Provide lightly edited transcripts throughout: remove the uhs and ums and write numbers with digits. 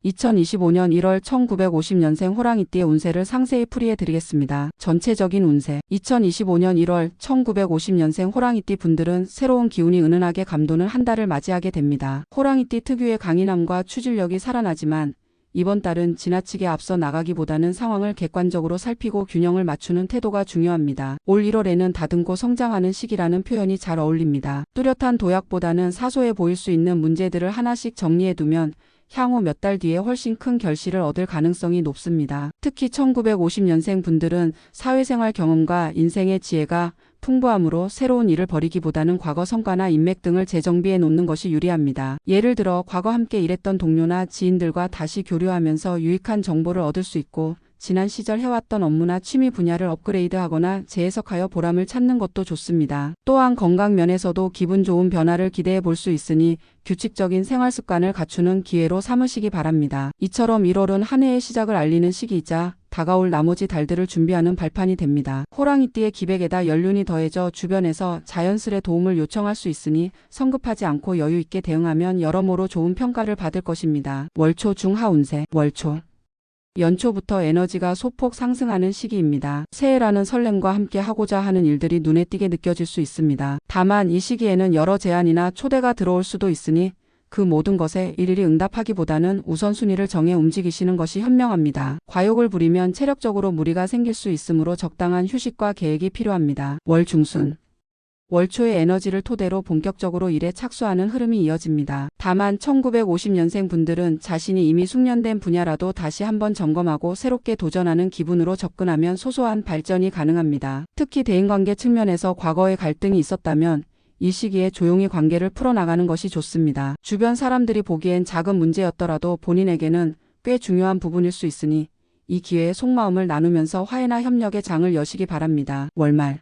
2025년 1월 1950년생 호랑이띠의 운세를 상세히 풀이해 드리겠습니다. 전체적인 운세. 2025년 1월 1950년생 호랑이띠 분들은 새로운 기운이 은은하게 감도는 한 달을 맞이하게 됩니다. 호랑이띠 특유의 강인함과 추진력이 살아나지만 이번 달은 지나치게 앞서 나가기보다는 상황을 객관적으로 살피고 균형을 맞추는 태도가 중요합니다. 올 1월에는 다듬고 성장하는 시기라는 표현이 잘 어울립니다. 뚜렷한 도약보다는 사소해 보일 수 있는 문제들을 하나씩 정리해두면 향후 몇 달 뒤에 훨씬 큰 결실을 얻을 가능성이 높습니다. 특히 1950년생 분들은 사회생활 경험과 인생의 지혜가 풍부함으로 새로운 일을 벌이기보다는 과거 성과나 인맥 등을 재정비해 놓는 것이 유리합니다. 예를 들어 과거 함께 일했던 동료나 지인들과 다시 교류하면서 유익한 정보를 얻을 수 있고 지난 시절 해왔던 업무나 취미 분야를 업그레이드하거나 재해석하여 보람을 찾는 것도 좋습니다. 또한 건강 면에서도 기분 좋은 변화를 기대해 볼 수 있으니 규칙적인 생활 습관을 갖추는 기회로 삼으시기 바랍니다. 이처럼 1월은 한 해의 시작을 알리는 시기이자 다가올 나머지 달들을 준비하는 발판이 됩니다. 호랑이띠의 기백에다 연륜이 더해져 주변에서 자연스레 도움을 요청할 수 있으니 성급하지 않고 여유 있게 대응하면 여러모로 좋은 평가를 받을 것입니다. 월초 중하 운세. 월초. 연초부터 에너지가 소폭 상승하는 시기입니다. 새해라는 설렘과 함께 하고자 하는 일들이 눈에 띄게 느껴질 수 있습니다. 다만 이 시기에는 여러 제안이나 초대가 들어올 수도 있으니 그 모든 것에 일일이 응답하기보다는 우선순위를 정해 움직이시는 것이 현명합니다. 과욕을 부리면 체력적으로 무리가 생길 수 있으므로 적당한 휴식과 계획이 필요합니다. 월 중순. 월초의 에너지를 토대로 본격적으로 일에 착수하는 흐름이 이어집니다. 다만 1950년생 분들은 자신이 이미 숙련된 분야라도 다시 한번 점검하고 새롭게 도전하는 기분으로 접근하면 소소한 발전이 가능합니다. 특히 대인관계 측면에서 과거의 갈등이 있었다면 이 시기에 조용히 관계를 풀어나가는 것이 좋습니다. 주변 사람들이 보기엔 작은 문제였더라도 본인에게는 꽤 중요한 부분일 수 있으니 이 기회에 속마음을 나누면서 화해나 협력의 장을 여시기 바랍니다. 월말.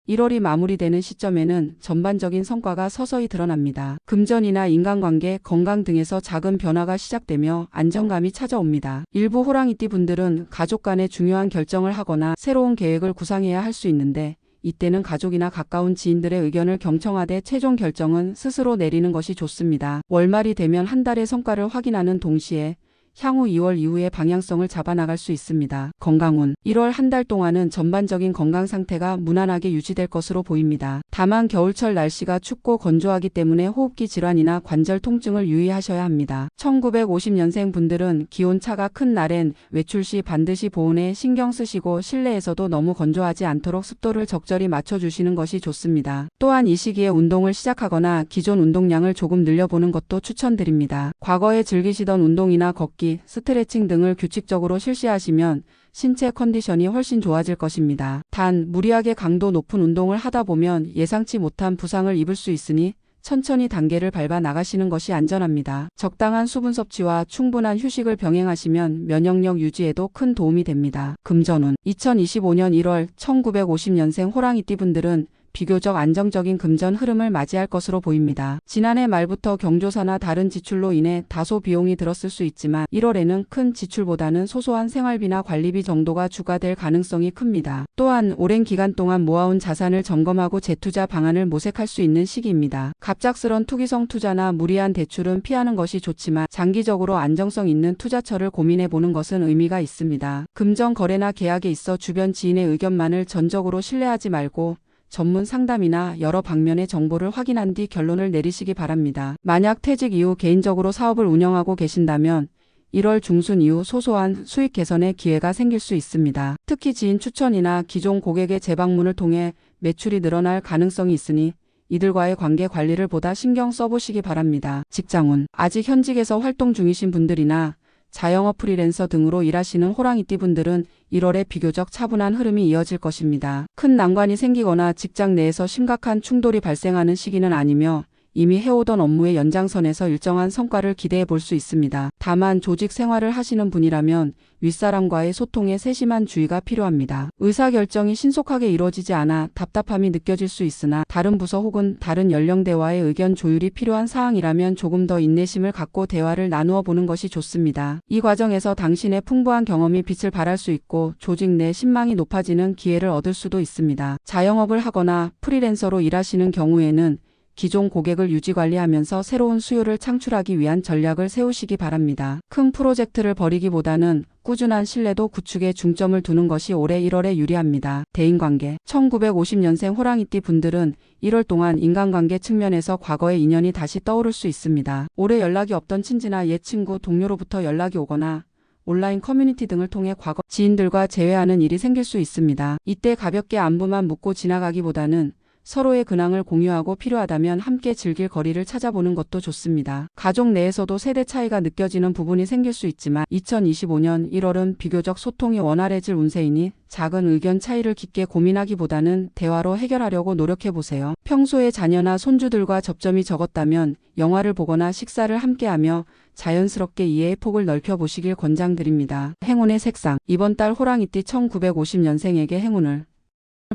1월이 마무리되는 시점에는 전반적인 성과가 서서히 드러납니다. 금전이나 인간관계, 건강 등에서 작은 변화가 시작되며 안정감이 찾아옵니다. 일부 호랑이띠 분들은 가족 간에 중요한 결정을 하거나 새로운 계획을 구상해야 할 수 있는데 이때는 가족이나 가까운 지인들의 의견을 경청하되 최종 결정은 스스로 내리는 것이 좋습니다. 월말이 되면 한 달의 성과를 확인하는 동시에 향후 2월 이후의 방향성을 잡아나갈 수 있습니다. 건강운. 1월 한 달 동안은 전반적인 건강 상태가 무난하게 유지될 것으로 보입니다. 다만 겨울철 날씨가 춥고 건조하기 때문에 호흡기 질환이나 관절 통증을 유의하셔야 합니다. 1950년생 분들은 기온차가 큰 날엔 외출 시 반드시 보온에 신경 쓰시고 실내에서도 너무 건조하지 않도록 습도를 적절히 맞춰주시는 것이 좋습니다. 또한 이 시기에 운동을 시작하거나 기존 운동량을 조금 늘려보는 것도 추천드립니다. 과거에 즐기시던 운동이나 걷기, 스트레칭 등을 규칙적으로 실시하시면 신체 컨디션이 훨씬 좋아질 것입니다. 단 무리하게 강도 높은 운동을 하다 보면 예상치 못한 부상을 입을 수 있으니 천천히 단계를 밟아 나가시는 것이 안전합니다. 적당한 수분 섭취와 충분한 휴식을 병행하시면 면역력 유지에도 큰 도움이 됩니다. 금전운. 2025년 1월 1950년생 호랑이띠 분들은 비교적 안정적인 금전 흐름을 맞이할 것으로 보입니다. 지난해 말부터 경조사나 다른 지출로 인해 다소 비용이 들었을 수 있지만 1월에는 큰 지출보다는 소소한 생활비나 관리비 정도가 주가될 가능성이 큽니다. 또한 오랜 기간 동안 모아온 자산을 점검하고 재투자 방안을 모색할 수 있는 시기입니다. 갑작스런 투기성 투자나 무리한 대출은 피하는 것이 좋지만 장기적으로 안정성 있는 투자처를 고민해보는 것은 의미가 있습니다. 금전 거래나 계약에 있어 주변 지인의 의견만을 전적으로 신뢰하지 말고 전문 상담이나 여러 방면의 정보를 확인한 뒤 결론을 내리시기 바랍니다. 만약 퇴직 이후 개인적으로 사업을 운영하고 계신다면 1월 중순 이후 소소한 수익 개선의 기회가 생길 수 있습니다. 특히 지인 추천이나 기존 고객의 재방문을 통해 매출이 늘어날 가능성이 있으니 이들과의 관계 관리를 보다 신경 써보시기 바랍니다. 직장운. 아직 현직에서 활동 중이신 분들이나 자영업 프리랜서 등으로 일하시는 호랑이띠 분들은 1월에 비교적 차분한 흐름이 이어질 것입니다. 큰 난관이 생기거나 직장 내에서 심각한 충돌이 발생하는 시기는 아니며 이미 해오던 업무의 연장선에서 일정한 성과를 기대해 볼 수 있습니다. 다만 조직 생활을 하시는 분이라면 윗사람과의 소통에 세심한 주의가 필요합니다. 의사결정이 신속하게 이루어지지 않아 답답함이 느껴질 수 있으나 다른 부서 혹은 다른 연령대와의 의견 조율이 필요한 사항이라면 조금 더 인내심을 갖고 대화를 나누어 보는 것이 좋습니다. 이 과정에서 당신의 풍부한 경험이 빛을 발할 수 있고 조직 내 신망이 높아지는 기회를 얻을 수도 있습니다. 자영업을 하거나 프리랜서로 일하시는 경우에는 기존 고객을 유지 관리하면서 새로운 수요를 창출하기 위한 전략을 세우시기 바랍니다. 큰 프로젝트를 벌이기보다는 꾸준한 신뢰도 구축에 중점을 두는 것이 올해 1월에 유리합니다. 대인관계. 1950년생 호랑이띠 분들은 1월 동안 인간관계 측면에서 과거의 인연이 다시 떠오를 수 있습니다. 올해 연락이 없던 친지나 옛 친구, 동료로부터 연락이 오거나 온라인 커뮤니티 등을 통해 과거 지인들과 재회하는 일이 생길 수 있습니다. 이때 가볍게 안부만 묻고 지나가기보다는 서로의 근황을 공유하고 필요하다면 함께 즐길 거리를 찾아보는 것도 좋습니다. 가족 내에서도 세대 차이가 느껴지는 부분이 생길 수 있지만 2025년 1월은 비교적 소통이 원활해질 운세이니 작은 의견 차이를 깊게 고민하기보다는 대화로 해결하려고 노력해보세요. 평소에 자녀나 손주들과 접점이 적었다면 영화를 보거나 식사를 함께하며 자연스럽게 이해의 폭을 넓혀보시길 권장드립니다. 행운의 색상. 이번 달 호랑이띠 1950년생에게 행운을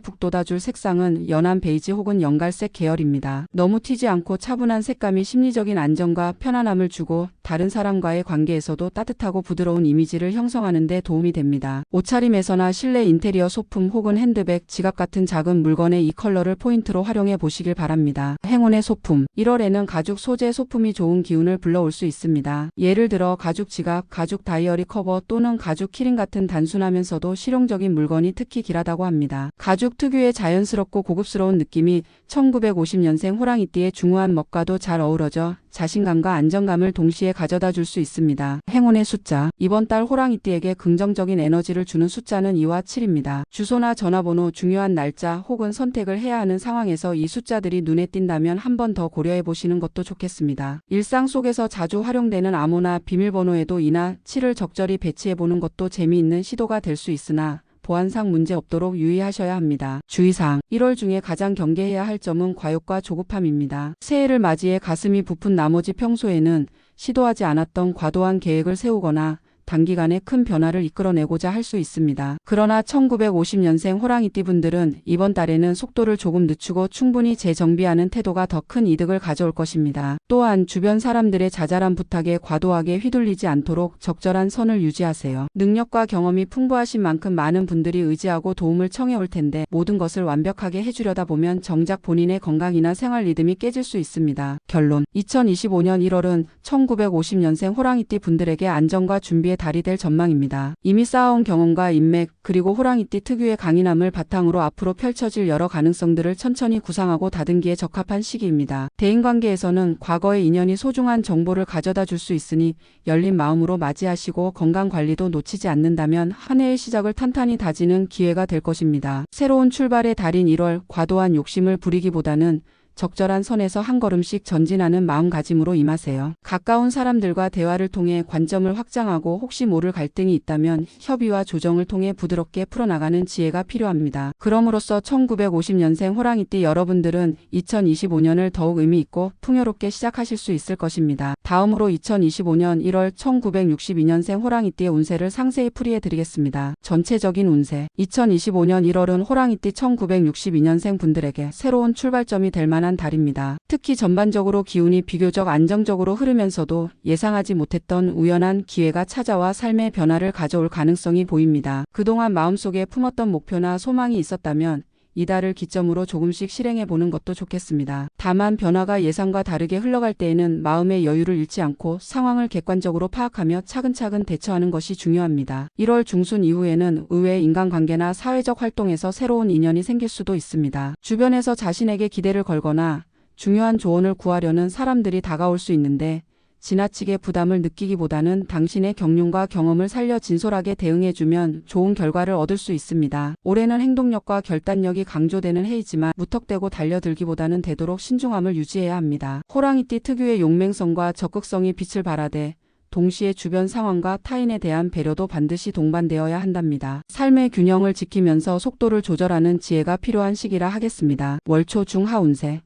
북돋아줄 색상은 연한 베이지 혹은 연갈색 계열입니다. 너무 튀지 않고 차분한 색감이 심리적인 안정과 편안함을 주고 다른 사람과의 관계에서도 따뜻하고 부드러운 이미지를 형성하는 데 도움이 됩니다. 옷차림에서나 실내 인테리어 소품 혹은 핸드백, 지갑 같은 작은 물건에 이 컬러를 포인트로 활용해 보시길 바랍니다. 행운의 소품. 1월에는 가죽 소재 소품이 좋은 기운을 불러올 수 있습니다. 예를 들어 가죽 지갑, 가죽 다이어리 커버 또는 가죽 키링 같은 단순하면서도 실용적인 물건이 특히 길하다고 합니다. 가죽 특유의 자연스럽고 고급스러운 느낌이 1950년생 호랑이띠의 중후한 멋과도 잘 어우러져 자신감과 안정감을 동시에 가져다 줄 수 있습니다. 행운의 숫자. 이번 달 호랑이띠에게 긍정적인 에너지를 주는 숫자는 2와 7입니다. 주소나 전화번호, 중요한 날짜 혹은 선택을 해야 하는 상황에서 이 숫자들이 눈에 띈다면 한 번 더 고려해 보시는 것도 좋겠습니다. 일상 속에서 자주 활용되는 암호나 비밀번호에도 2나 7을 적절히 배치해 보는 것도 재미있는 시도가 될 수 있으나 보안상 문제 없도록 유의하셔야 합니다. 주의사항. 1월 중에 가장 경계해야 할 점은 과욕과 조급함입니다. 새해를 맞이해 가슴이 부푼 나머지 평소에는 시도하지 않았던 과도한 계획을 세우거나 단기간에 큰 변화를 이끌어내고자 할 수 있습니다. 그러나 1950년생 호랑이띠 분들은 이번 달에는 속도를 조금 늦추고 충분히 재정비하는 태도가 더 큰 이득을 가져올 것입니다. 또한 주변 사람들의 자잘한 부탁에 과도하게 휘둘리지 않도록 적절한 선을 유지하세요. 능력과 경험이 풍부하신 만큼 많은 분들이 의지하고 도움을 청해 올 텐데 모든 것을 완벽하게 해주려다 보면 정작 본인의 건강이나 생활 리듬이 깨질 수 있습니다. 결론. 2025년 1월은 1950년생 호랑이띠 분들에게 안정과 준비의 달이 될 전망입니다. 이미 쌓아온 경험과 인맥, 그리고 호랑이띠 특유의 강인함을 바탕으로 앞으로 펼쳐질 여러 가능성들을 천천히 구상하고 다듬기에 적합한 시기입니다. 대인관계에서는 과거의 인연이 소중한 정보를 가져다 줄 수 있으니 열린 마음으로 맞이하시고 건강관리도 놓치지 않는다면 한 해의 시작을 탄탄히 다지는 기회가 될 것입니다. 새로운 출발의 달인 1월, 과도한 욕심을 부리기보다는 적절한 선에서 한 걸음씩 전진하는 마음가짐으로 임하세요. 가까운 사람들과 대화를 통해 관점을 확장하고 혹시 모를 갈등이 있다면 협의와 조정을 통해 부드럽게 풀어나가는 지혜가 필요합니다. 그럼으로써 1950년생 호랑이띠 여러분들은 2025년을 더욱 의미있고 풍요롭게 시작하실 수 있을 것입니다. 다음으로 2025년 1월 1962년생 호랑이띠의 운세를 상세히 풀이해 드리겠습니다. 전체적인 운세. 2025년 1월은 호랑이띠 1962년생 분들에게 새로운 출발점이 될 만한 달입니다. 특히 전반적으로 기운이 비교적 안정적으로 흐르면서도 예상하지 못했던 우연한 기회가 찾아와 삶의 변화를 가져올 가능성이 보입니다. 그동안 마음속에 품었던 목표나 소망이 있었다면 이달을 기점으로 조금씩 실행해 보는 것도 좋겠습니다. 다만 변화가 예상과 다르게 흘러갈 때에는 마음의 여유를 잃지 않고 상황을 객관적으로 파악하며 차근차근 대처하는 것이 중요합니다. 1월 중순 이후에는 의외 인간관계나 사회적 활동에서 새로운 인연이 생길 수도 있습니다. 주변에서 자신에게 기대를 걸거나 중요한 조언을 구하려는 사람들이 다가올 수 있는데 지나치게 부담을 느끼기보다는 당신의 경륜과 경험을 살려 진솔하게 대응해주면 좋은 결과를 얻을 수 있습니다. 올해는 행동력과 결단력이 강조되는 해이지만 무턱대고 달려들기보다는 되도록 신중함을 유지해야 합니다. 호랑이띠 특유의 용맹성과 적극성이 빛을 발하되 동시에 주변 상황과 타인에 대한 배려도 반드시 동반되어야 한답니다. 삶의 균형을 지키면서 속도를 조절하는 지혜가 필요한 시기라 하겠습니다. 월초 중하 운세.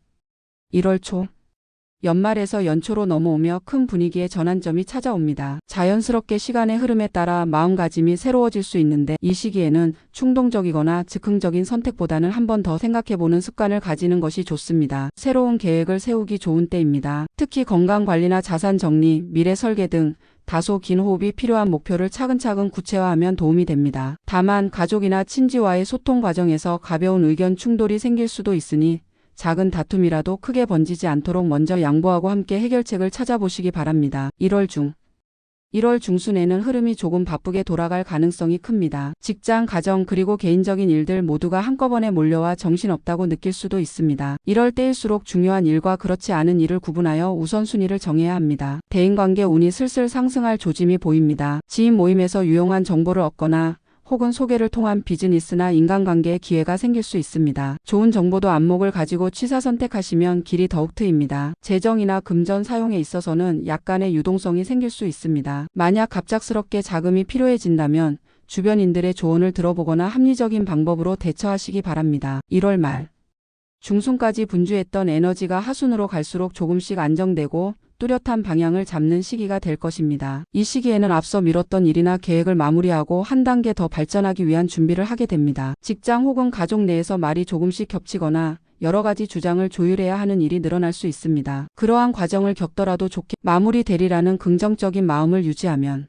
1월 초. 연말에서 연초로 넘어오며 큰 분위기의 전환점이 찾아옵니다. 자연스럽게 시간의 흐름에 따라 마음가짐이 새로워질 수 있는데 이 시기에는 충동적이거나 즉흥적인 선택보다는 한 번 더 생각해보는 습관을 가지는 것이 좋습니다. 새로운 계획을 세우기 좋은 때입니다. 특히 건강관리나 자산 정리, 미래 설계 등 다소 긴 호흡이 필요한 목표를 차근차근 구체화하면 도움이 됩니다. 다만 가족이나 친지와의 소통 과정에서 가벼운 의견 충돌이 생길 수도 있으니 작은 다툼이라도 크게 번지지 않도록 먼저 양보하고 함께 해결책을 찾아보시기 바랍니다. 1월 중순에는 흐름이 조금 바쁘게 돌아갈 가능성이 큽니다. 직장, 가정 그리고 개인적인 일들 모두가 한꺼번에 몰려와 정신없다고 느낄 수도 있습니다. 이럴 때일수록 중요한 일과 그렇지 않은 일을 구분하여 우선순위를 정해야 합니다. 대인관계 운이 슬슬 상승할 조짐이 보입니다. 지인 모임에서 유용한 정보를 얻거나 혹은 소개를 통한 비즈니스나 인간관계의 기회가 생길 수 있습니다. 좋은 정보도 안목을 가지고 취사 선택하시면 길이 더욱 트입니다. 재정이나 금전 사용에 있어서는 약간의 유동성이 생길 수 있습니다. 만약 갑작스럽게 자금이 필요해진다면 주변인들의 조언을 들어보거나 합리적인 방법으로 대처하시기 바랍니다. 1월 말 중순까지 분주했던 에너지가 하순으로 갈수록 조금씩 안정되고 뚜렷한 방향을 잡는 시기가 될 것입니다. 이 시기에는 앞서 미뤘던 일이나 계획을 마무리하고 한 단계 더 발전하기 위한 준비를 하게 됩니다. 직장 혹은 가족 내에서 말이 조금씩 겹치거나 여러 가지 주장을 조율해야 하는 일이 늘어날 수 있습니다. 그러한 과정을 겪더라도 좋게 마무리되리라는 긍정적인 마음을 유지하면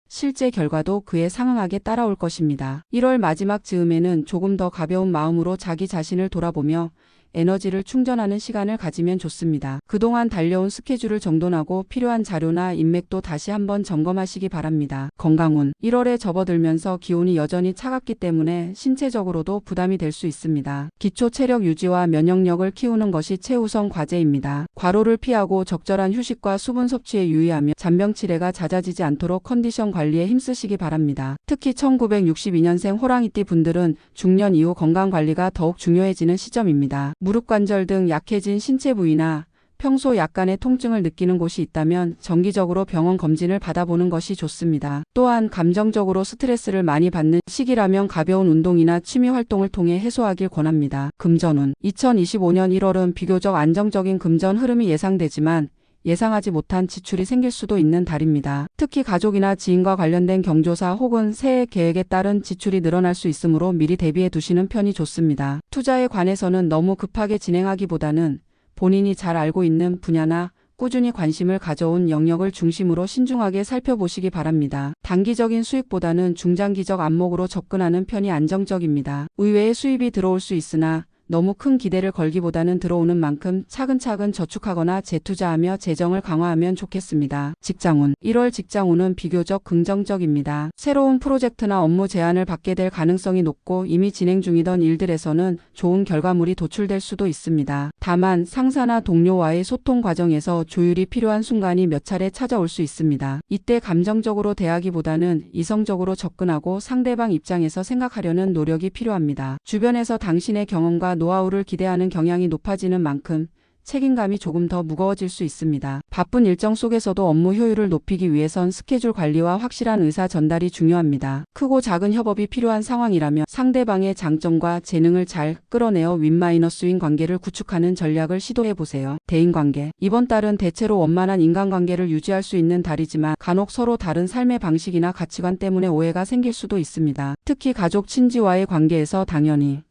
실제 결과도 그에 상응하게 따라올 것입니다. 1월 마지막 즈음에는 조금 더 가벼운 마음으로 자기 자신을 돌아보며 에너지를 충전하는 시간을 가지면 좋습니다. 그동안 달려온 스케줄을 정돈하고 필요한 자료나 인맥도 다시 한번 점검하시기 바랍니다. 건강운 1월에 접어들면서 기온이 여전히 차갑기 때문에 신체적으로도 부담이 될 수 있습니다. 기초 체력 유지와 면역력을 키우는 것이 최우선 과제입니다. 과로를 피하고 적절한 휴식과 수분 섭취에 유의하며 잔병치레가 잦아지지 않도록 컨디션 관리에 힘쓰시기 바랍니다. 특히 1962년생 호랑이띠 분들은 중년 이후 건강관리가 더욱 중요해지는 시점입니다. 무릎 관절 등 약해진 신체 부위나 평소 약간의 통증을 느끼는 곳이 있다면 정기적으로 병원 검진을 받아보는 것이 좋습니다. 또한 감정적으로 스트레스를 많이 받는 시기라면 가벼운 운동이나 취미 활동을 통해 해소하길 권합니다. 금전운 2025년 1월은 비교적 안정적인 금전 흐름이 예상되지만 예상하지 못한 지출이 생길 수도 있는 달입니다. 특히 가족이나 지인과 관련된 경조사 혹은 새해 계획에 따른 지출이 늘어날 수 있으므로 미리 대비해 두시는 편이 좋습니다. 투자에 관해서는 너무 급하게 진행하기보다는 본인이 잘 알고 있는 분야나 꾸준히 관심을 가져온 영역을 중심으로 신중하게 살펴보시기 바랍니다. 단기적인 수익보다는 중장기적 안목으로 접근하는 편이 안정적입니다. 의외의 수입이 들어올 수 있으나 너무 큰 기대를 걸기보다는 들어오는 만큼 차근차근 저축하거나 재투자하며 재정을 강화하면 좋겠습니다. 직장운 1월 직장운은 비교적 긍정적입니다. 새로운 프로젝트나 업무 제안을 받게 될 가능성이 높고 이미 진행 중이던 일들에서는 좋은 결과물이 도출될 수도 있습니다. 다만 상사나 동료와의 소통 과정에서 조율이 필요한 순간이 몇 차례 찾아올 수 있습니다. 이때 감정적으로 대하기보다는 이성적으로 접근하고 상대방 입장에서 생각하려는 노력이 필요합니다. 주변에서 당신의 경험과 노하우를 기대하는 경향이 높아지는 만큼 책임감이 조금 더 무거워질 수 있습니다. 바쁜 일정 속에서도 업무 효율을 높이기 위해선 스케줄 관리와 확실한 의사 전달이 중요합니다. 크고 작은 협업이 필요한 상황이라면 상대방의 장점과 재능을 잘 끌어내어 윈마이너스인 관계를 구축하는 전략을 시도해보세요. 대인관계 이번 달은 대체로 원만한 인간관계를 유지할 수 있는 달이지만 간혹 서로 다른 삶의 방식이나 가치관 때문에 오해가 생길 수도 있습니다. 특히 가족 친지와의 관계에서 당연히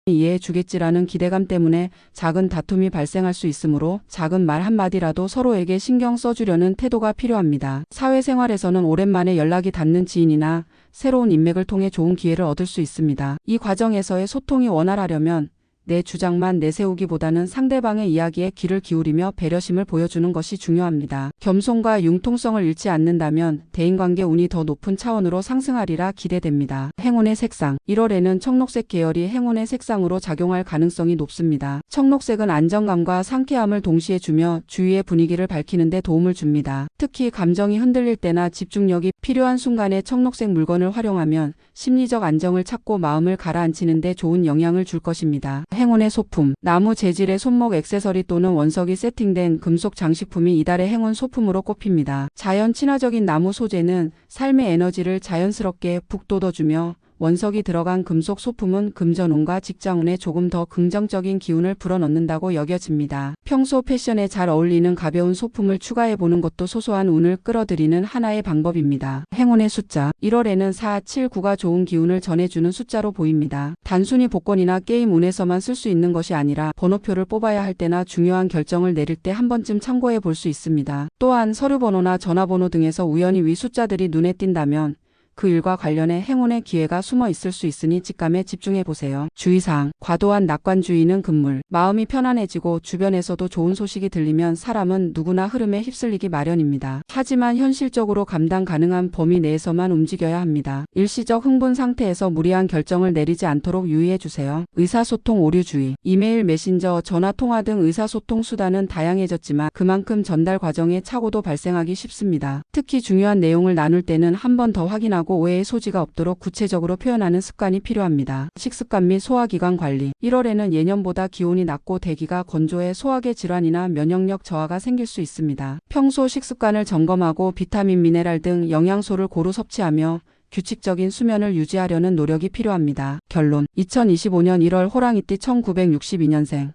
이해해 주겠지라는 기대감 때문에 작은 다툼이 발생할 수 있으므로 작은 말 한마디라도 서로에게 신경 써주려는 태도가 필요합니다. 사회생활에서는 오랜만에 연락이 닿는 지인이나 새로운 인맥을 통해 좋은 기회를 얻을 수 있습니다. 이 과정에서의 소통이 원활하려면 내 주장만 내세우기보다는 상대방의 이야기에 귀를 기울이며 배려심을 보여주는 것이 중요합니다. 겸손과 융통성을 잃지 않는다면 대인관계 운이 더 높은 차원으로 상승하리라 기대됩니다. 행운의 색상 1월에는 청록색 계열이 행운의 색상으로 작용할 가능성이 높습니다. 청록색은 안정감과 상쾌함을 동시에 주며 주위의 분위기를 밝히는 데 도움을 줍니다. 특히 감정이 흔들릴 때나 집중력이 필요한 순간에 청록색 물건을 활용하면 심리적 안정을 찾고 마음을 가라앉히는 데 좋은 영향을 줄 것입니다. 행운의 소품 나무 재질의 손목 액세서리 또는 원석이 세팅된 금속 장식품이 이달의 행운 소품으로 꼽힙니다. 자연 친화적인 나무 소재는 삶의 에너지를 자연스럽게 북돋워주며 원석이 들어간 금속 소품은 금전운과 직장운에 조금 더 긍정적인 기운을 불어넣는다고 여겨집니다. 평소 패션에 잘 어울리는 가벼운 소품을 추가해보는 것도 소소한 운을 끌어들이는 하나의 방법입니다. 행운의 숫자 1월에는 4, 7, 9가 좋은 기운을 전해주는 숫자로 보입니다. 단순히 복권이나 게임 운에서만 쓸 수 있는 것이 아니라 번호표를 뽑아야 할 때나 중요한 결정을 내릴 때 한 번쯤 참고해 볼 수 있습니다. 또한 서류 번호나 전화번호 등에서 우연히 위 숫자들이 눈에 띈다면 그 일과 관련해 행운의 기회가 숨어 있을 수 있으니 직감에 집중해 보세요. 주의사항, 과도한 낙관주의는 금물. 마음이 편안해지고 주변에서도 좋은 소식이 들리면 사람은 누구나 흐름에 휩쓸리기 마련입니다. 하지만 현실적으로 감당 가능한 범위 내에서만 움직여야 합니다. 일시적 흥분 상태에서 무리한 결정을 내리지 않도록 유의해 주세요. 의사소통 오류주의. 이메일, 메신저, 전화 통화 등 의사소통 수단은 다양해졌지만 그만큼 전달 과정에 착오도 발생하기 쉽습니다. 특히 중요한 내용을 나눌 때는 한 번 더 확인하고 오해의 소지가 없도록 구체적으로 표현하는 습관이 필요합니다. 식습관 및 소화기관 관리. 1월에는 예년보다 기온이 낮고 대기가 건조해 소화계 질환이나 면역력 저하가 생길 수 있습니다. 평소 식습관을 점검하고 비타민, 미네랄 등 영양소를 고루 섭취하며 규칙적인 수면을 유지하려는 노력이 필요합니다. 결론. 2025년 1월 호랑이띠 1962년생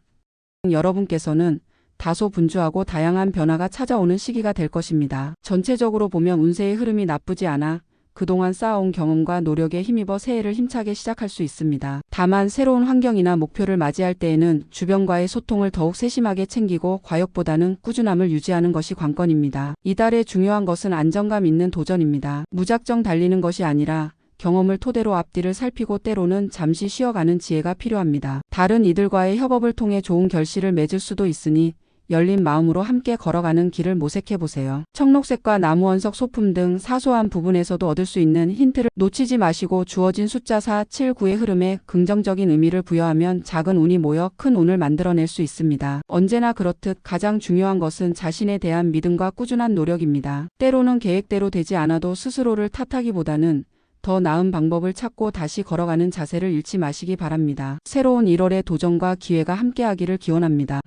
여러분께서는 다소 분주하고 다양한 변화가 찾아오는 시기가 될 것입니다. 전체적으로 보면 운세의 흐름이 나쁘지 않아 그동안 쌓아온 경험과 노력에 힘입어 새해를 힘차게 시작할 수 있습니다. 다만 새로운 환경이나 목표를 맞이할 때에는 주변과의 소통을 더욱 세심하게 챙기고 과욕보다는 꾸준함을 유지하는 것이 관건입니다. 이달에 중요한 것은 안정감 있는 도전입니다. 무작정 달리는 것이 아니라 경험을 토대로 앞뒤를 살피고 때로는 잠시 쉬어가는 지혜가 필요합니다. 다른 이들과의 협업을 통해 좋은 결실을 맺을 수도 있으니 열린 마음으로 함께 걸어가는 길을 모색해보세요. 청록색과 나무원석 소품 등 사소한 부분에서도 얻을 수 있는 힌트를 놓치지 마시고 주어진 숫자 4, 7, 9의 흐름에 긍정적인 의미를 부여하면 작은 운이 모여 큰 운을 만들어낼 수 있습니다. 언제나 그렇듯 가장 중요한 것은 자신에 대한 믿음과 꾸준한 노력입니다. 때로는 계획대로 되지 않아도 스스로를 탓하기보다는 더 나은 방법을 찾고 다시 걸어가는 자세를 잃지 마시기 바랍니다. 새로운 1월의 도전과 기회가 함께하기를 기원합니다.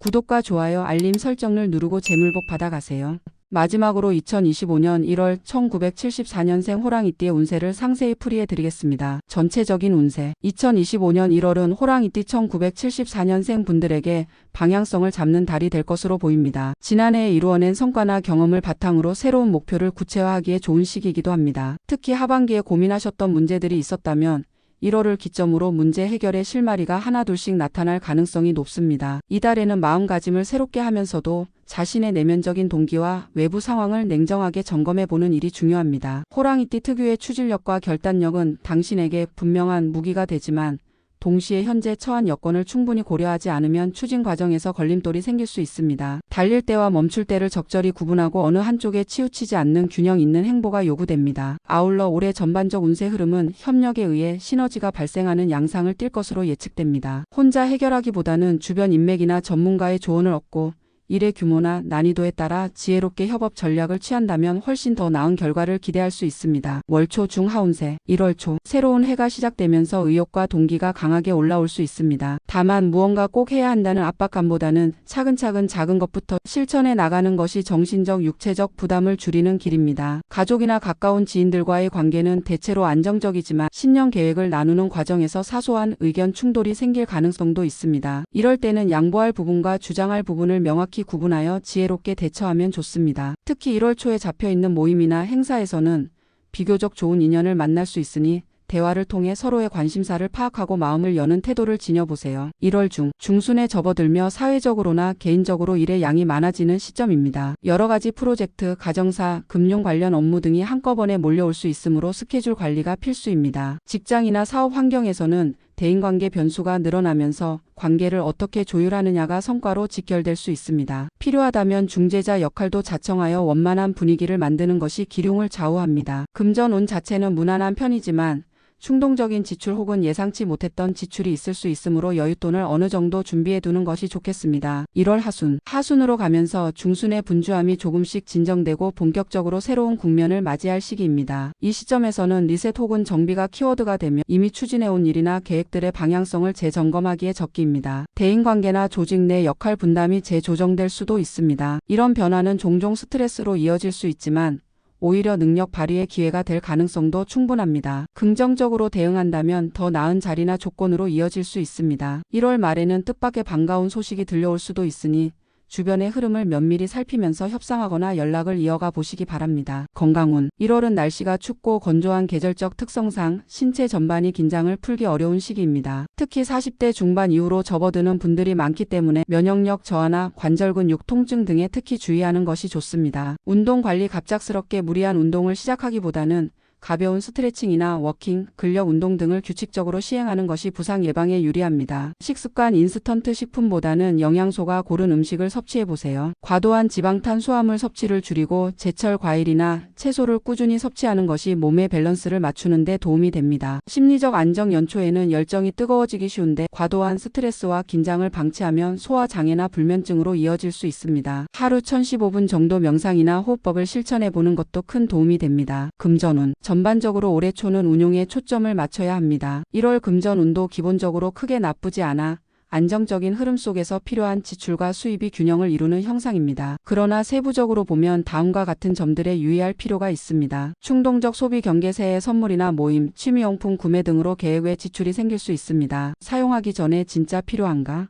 구독과 좋아요, 알림 설정을 누르고 재물복 받아가세요. 마지막으로 2025년 1월 1974년생 호랑이띠의 운세를 상세히 풀이해드리겠습니다. 전체적인 운세. 2025년 1월은 호랑이띠 1974년생 분들에게 방향성을 잡는 달이 될 것으로 보입니다. 지난해에 이루어낸 성과나 경험을 바탕으로 새로운 목표를 구체화하기에 좋은 시기이기도 합니다. 특히 하반기에 고민하셨던 문제들이 있었다면 1월을 기점으로 문제 해결의 실마리가 하나둘씩 나타날 가능성이 높습니다. 이달에는 마음가짐을 새롭게 하면서도 자신의 내면적인 동기와 외부 상황을 냉정하게 점검해보는 일이 중요합니다. 호랑이띠 특유의 추진력과 결단력은 당신에게 분명한 무기가 되지만 동시에 현재 처한 여건을 충분히 고려하지 않으면 추진 과정에서 걸림돌이 생길 수 있습니다. 달릴 때와 멈출 때를 적절히 구분하고 어느 한쪽에 치우치지 않는 균형 있는 행보가 요구됩니다. 아울러 올해 전반적 운세 흐름은 협력에 의해 시너지가 발생하는 양상을 띌 것으로 예측됩니다. 혼자 해결하기보다는 주변 인맥이나 전문가의 조언을 얻고 일의 규모나 난이도에 따라 지혜롭게 협업 전략을 취한다면 훨씬 더 나은 결과를 기대할 수 있습니다. 월초 중하운세. 1월 초 새로운 해가 시작되면서 의욕과 동기가 강하게 올라올 수 있습니다. 다만 무언가 꼭 해야 한다는 압박감보다는 차근차근 작은 것부터 실천해 나가는 것이 정신적, 육체적 부담을 줄이는 길입니다. 가족이나 가까운 지인들과의 관계는 대체로 안정적이지만 신년 계획을 나누는 과정에서 사소한 의견 충돌이 생길 가능성도 있습니다. 이럴 때는 양보할 부분과 주장할 부분을 명확히 구분하여 지혜롭게 대처하면 좋습니다. 특히 1월 초에 잡혀있는 모임이나 행사에서는 비교적 좋은 인연을 만날 수 있으니 대화를 통해 서로의 관심사를 파악하고 마음을 여는 태도를 지녀보세요. 1월 중순에 접어들며 사회적으로나 개인적으로 일의 양이 많아지는 시점입니다. 여러 가지 프로젝트, 가정사, 금융 관련 업무 등이 한꺼번에 몰려올 수 있으므로 스케줄 관리가 필수입니다. 직장이나 사업 환경에서는 대인관계 변수가 늘어나면서 관계를 어떻게 조율하느냐가 성과로 직결될 수 있습니다. 필요하다면 중재자 역할도 자청하여 원만한 분위기를 만드는 것이 기륭을 좌우합니다. 금전 운 자체는 무난한 편이지만 충동적인 지출 혹은 예상치 못했던 지출이 있을 수 있으므로 여윳돈을 어느 정도 준비해 두는 것이 좋겠습니다. 1월 하순으로 가면서 중순의 분주함이 조금씩 진정되고 본격적으로 새로운 국면을 맞이할 시기입니다. 이 시점에서는 리셋 혹은 정비가 키워드가 되며 이미 추진해온 일이나 계획들의 방향성을 재점검하기에 적기입니다. 대인관계나 조직 내 역할 분담이 재조정될 수도 있습니다. 이런 변화는 종종 스트레스로 이어질 수 있지만 오히려 능력 발휘의 기회가 될 가능성도 충분합니다. 긍정적으로 대응한다면 더 나은 자리나 조건으로 이어질 수 있습니다. 1월 말에는 뜻밖의 반가운 소식이 들려올 수도 있으니 주변의 흐름을 면밀히 살피면서 협상하거나 연락을 이어가 보시기 바랍니다. 건강운. 1월은 날씨가 춥고 건조한 계절적 특성상 신체 전반이 긴장을 풀기 어려운 시기입니다. 특히 40대 중반 이후로 접어드는 분들이 많기 때문에 면역력 저하나 관절 근육 통증 등에 특히 주의하는 것이 좋습니다. 운동 관리. 갑작스럽게 무리한 운동을 시작하기보다는 가벼운 스트레칭이나 워킹, 근력 운동 등을 규칙적으로 시행하는 것이 부상 예방에 유리합니다. 식습관. 인스턴트 식품보다는 영양소가 고른 음식을 섭취해보세요. 과도한 지방 탄수화물 섭취를 줄이고 제철 과일이나 채소를 꾸준히 섭취하는 것이 몸의 밸런스를 맞추는 데 도움이 됩니다. 심리적 안정. 연초에는 열정이 뜨거워지기 쉬운데 과도한 스트레스와 긴장을 방치하면 소화장애나 불면증으로 이어질 수 있습니다. 하루 1015분 정도 명상이나 호흡법을 실천해보는 것도 큰 도움이 됩니다. 금전운. 전반적으로 올해 초는 운용에 초점을 맞춰야 합니다. 1월 금전운도 기본적으로 크게 나쁘지 않아 안정적인 흐름 속에서 필요한 지출과 수입이 균형을 이루는 형상입니다. 그러나 세부적으로 보면 다음과 같은 점들에 유의할 필요가 있습니다. 충동적 소비 경계. 새해 선물이나 모임, 취미용품 구매 등으로 계획 외 지출이 생길 수 있습니다. 사용하기 전에 진짜 필요한가?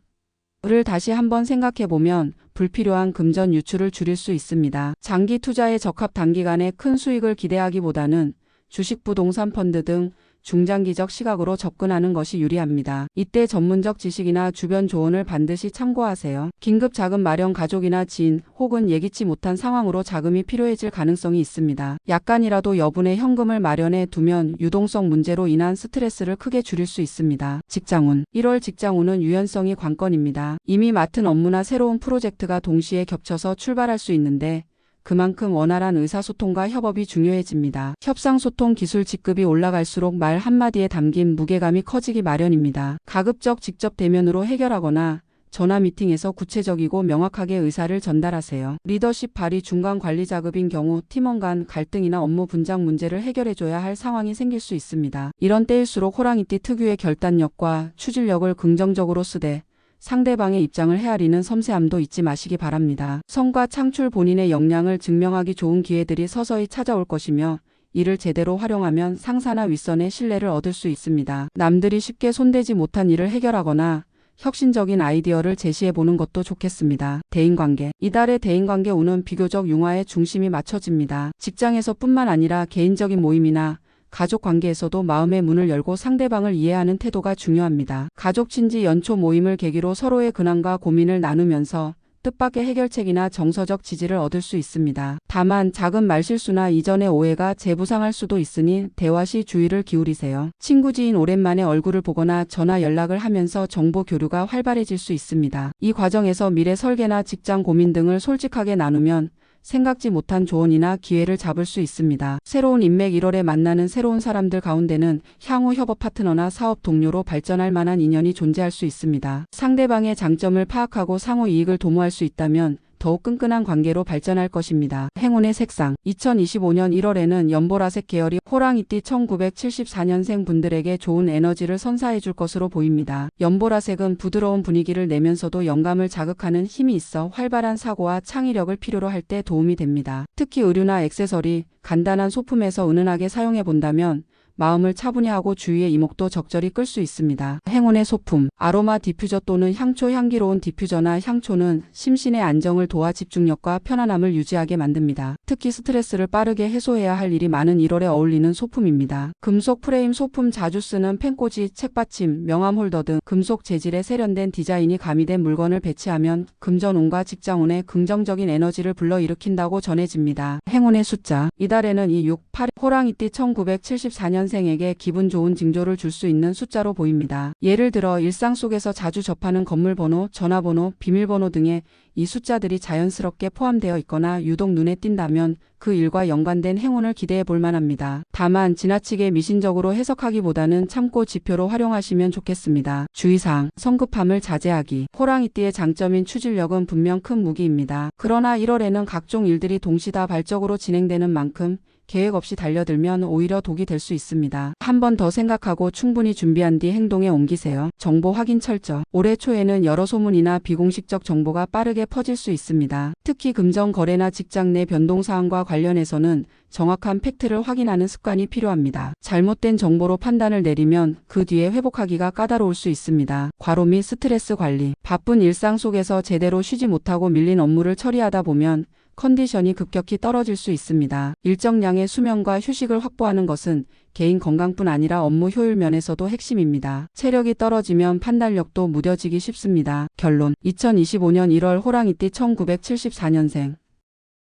를 다시 한번 생각해보면 불필요한 금전 유출을 줄일 수 있습니다. 장기 투자에 적합. 단기간에 큰 수익을 기대하기보다는 주식, 부동산 펀드 등 중장기적 시각으로 접근하는 것이 유리합니다. 이때 전문적 지식이나 주변 조언을 반드시 참고하세요. 긴급 자금 마련. 가족이나 지인 혹은 예기치 못한 상황으로 자금이 필요해질 가능성이 있습니다. 약간이라도 여분의 현금을 마련해 두면 유동성 문제로 인한 스트레스를 크게 줄일 수 있습니다. 직장운. 1월 직장운은 유연성이 관건입니다. 이미 맡은 업무나 새로운 프로젝트가 동시에 겹쳐서 출발할 수 있는데 그만큼 원활한 의사소통과 협업이 중요해집니다. 협상소통 기술. 직급이 올라갈수록 말 한마디에 담긴 무게감이 커지기 마련입니다. 가급적 직접 대면으로 해결하거나 전화 미팅에서 구체적이고 명확하게 의사를 전달하세요. 리더십 발휘. 중간 관리 자급인 경우 팀원 간 갈등이나 업무 분장 문제를 해결해줘야 할 상황이 생길 수 있습니다. 이런 때일수록 호랑이띠 특유의 결단력과 추진력을 긍정적으로 쓰되 상대방의 입장을 헤아리는 섬세함도 잊지 마시기 바랍니다. 성과 창출. 본인의 역량을 증명하기 좋은 기회들이 서서히 찾아올 것이며 이를 제대로 활용하면 상사나 윗선의 신뢰를 얻을 수 있습니다. 남들이 쉽게 손대지 못한 일을 해결하거나 혁신적인 아이디어를 제시해보는 것도 좋겠습니다. 대인관계. 이달의 대인관계 운은 비교적 융화에 중심이 맞춰집니다. 직장에서뿐만 아니라 개인적인 모임이나 가족 관계에서도 마음의 문을 열고 상대방을 이해하는 태도가 중요합니다. 가족 친지. 연초 모임을 계기로 서로의 근황과 고민을 나누면서 뜻밖의 해결책이나 정서적 지지를 얻을 수 있습니다. 다만 작은 말실수나 이전의 오해가 재부상할 수도 있으니 대화 시 주의를 기울이세요. 친구 지인. 오랜만에 얼굴을 보거나 전화 연락을 하면서 정보 교류가 활발해질 수 있습니다. 이 과정에서 미래 설계나 직장 고민 등을 솔직하게 나누면 생각지 못한 조언이나 기회를 잡을 수 있습니다. 새로운 인맥. 1월에 만나는 새로운 사람들 가운데는 향후 협업 파트너나 사업 동료로 발전할 만한 인연이 존재할 수 있습니다. 상대방의 장점을 파악하고 상호 이익을 도모할 수 있다면 더욱 끈끈한 관계로 발전할 것입니다. 행운의 색상. 2025년 1월에는 연보라색 계열이 호랑이띠 1974년생 분들에게 좋은 에너지를 선사해 줄 것으로 보입니다. 연보라색은 부드러운 분위기를 내면서도 영감을 자극하는 힘이 있어 활발한 사고와 창의력을 필요로 할 때 도움이 됩니다. 특히 의류나 액세서리, 간단한 소품에서 은은하게 사용해 본다면 마음을 차분히 하고 주위의 이목도 적절히 끌 수 있습니다. 행운의 소품. 아로마 디퓨저 또는 향초. 향기로운 디퓨저나 향초는 심신의 안정을 도와 집중력과 편안함을 유지하게 만듭니다. 특히 스트레스를 빠르게 해소해야 할 일이 많은 1월에 어울리는 소품입니다. 금속 프레임 소품. 자주 쓰는 펜꽂이, 책받침, 명함 홀더 등 금속 재질의 세련된 디자인이 가미된 물건을 배치하면 금전운과 직장운에 긍정적인 에너지를 불러일으킨다고 전해집니다. 행운의 숫자. 이달에는 2, 6, 8. 호랑이띠 1974년생에게 기분 좋은 징조를 줄 수 있는 숫자로 보입니다. 예를 들어 일상 속에서 자주 접하는 건물번호, 전화번호, 비밀번호 등에 이 숫자들이 자연스럽게 포함되어 있거나 유독 눈에 띈다면 그 일과 연관된 행운을 기대해 볼 만합니다. 다만 지나치게 미신적으로 해석하기보다는 참고 지표로 활용하시면 좋겠습니다. 주의사항. 성급함을 자제하기. 호랑이띠의 장점인 추진력은 분명 큰 무기입니다. 그러나 1월에는 각종 일들이 동시다발적으로 진행되는 만큼 계획 없이 달려들면 오히려 독이 될 수 있습니다. 한 번 더 생각하고 충분히 준비한 뒤 행동에 옮기세요. 정보 확인 철저. 올해 초에는 여러 소문이나 비공식적 정보가 빠르게 퍼질 수 있습니다. 특히 금전 거래나 직장 내 변동 사항과 관련해서는 정확한 팩트를 확인하는 습관이 필요합니다. 잘못된 정보로 판단을 내리면 그 뒤에 회복하기가 까다로울 수 있습니다. 과로 및 스트레스 관리. 바쁜 일상 속에서 제대로 쉬지 못하고 밀린 업무를 처리하다 보면 컨디션이 급격히 떨어질 수 있습니다. 일정량의 수면과 휴식을 확보하는 것은 개인 건강뿐 아니라 업무 효율 면에서도 핵심입니다. 체력이 떨어지면 판단력도 무뎌지기 쉽습니다. 결론. 2025년 1월 호랑이띠 1974년생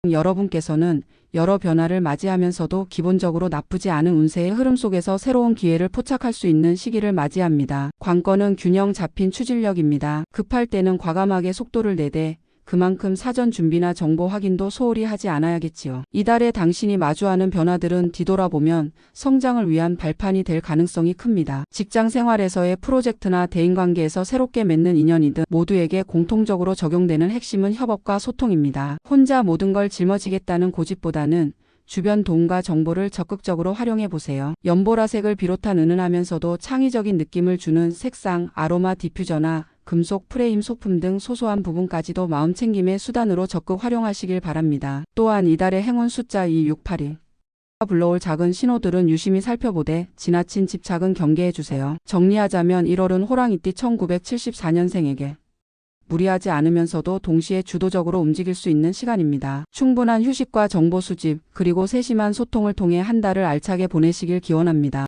여러분께서는 여러 변화를 맞이하면서도 기본적으로 나쁘지 않은 운세의 흐름 속에서 새로운 기회를 포착할 수 있는 시기를 맞이합니다. 관건은 균형 잡힌 추진력입니다. 급할 때는 과감하게 속도를 내되 그만큼 사전 준비나 정보 확인도 소홀히 하지 않아야겠지요. 이달에 당신이 마주하는 변화들은 뒤돌아보면 성장을 위한 발판이 될 가능성이 큽니다. 직장 생활에서의 프로젝트나 대인관계에서 새롭게 맺는 인연이든 모두에게 공통적으로 적용되는 핵심은 협업과 소통입니다. 혼자 모든 걸 짊어지겠다는 고집보다는 주변 도움과 정보를 적극적으로 활용해 보세요. 연보라색을 비롯한 은은하면서도 창의적인 느낌을 주는 색상, 아로마 디퓨저나 금속 프레임 소품 등 소소한 부분까지도 마음챙김의 수단으로 적극 활용하시길 바랍니다. 또한 이달의 행운 숫자 2681. 불러올 작은 신호들은 유심히 살펴보되 지나친 집착은 경계해주세요. 정리하자면 1월은 호랑이띠 1974년생에게 무리하지 않으면서도 동시에 주도적으로 움직일 수 있는 시간입니다. 충분한 휴식과 정보 수집, 그리고 세심한 소통을 통해 한 달을 알차게 보내시길 기원합니다.